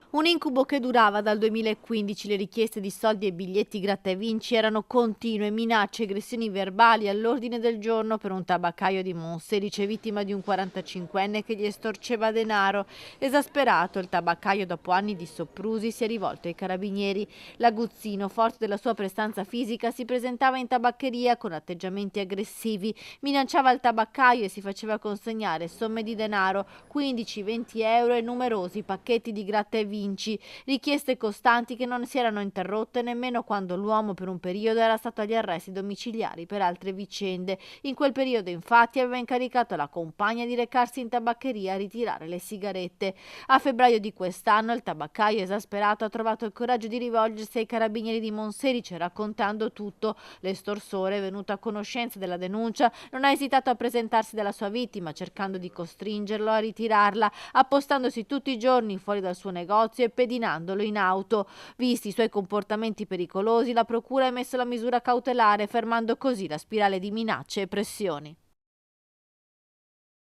Un incubo che durava dal 2015, le richieste di soldi e biglietti gratta e vinci erano continue, minacce e aggressioni verbali all'ordine del giorno per un tabaccaio di Monselice, vittima di un 45enne che gli estorceva denaro. Esasperato, il tabaccaio, dopo anni di soprusi, si è rivolto ai carabinieri. L'aguzzino, forte della sua prestanza fisica, si presentava in tabaccheria con atteggiamenti aggressivi, minacciava il tabaccaio e si faceva consegnare somme di denaro, 15-20 euro e numerosi pacchetti di gratta e vinci. Richieste costanti che non si erano interrotte nemmeno quando l'uomo per un periodo era stato agli arresti domiciliari per altre vicende. In quel periodo, infatti, aveva incaricato la compagna di recarsi in tabaccheria a ritirare le sigarette. A febbraio di quest'anno il tabaccaio, esasperato, ha trovato il coraggio di rivolgersi ai carabinieri di Monselice raccontando tutto. L'estorsore, venuto a conoscenza della denuncia, non ha esitato a presentarsi dalla sua vittima, cercando di costringerlo a ritirarla, appostandosi tutti i giorni fuori dal suo negozio e pedinandolo in auto. Visti i suoi comportamenti pericolosi, la procura ha emesso la misura cautelare, fermando così la spirale di minacce e pressioni.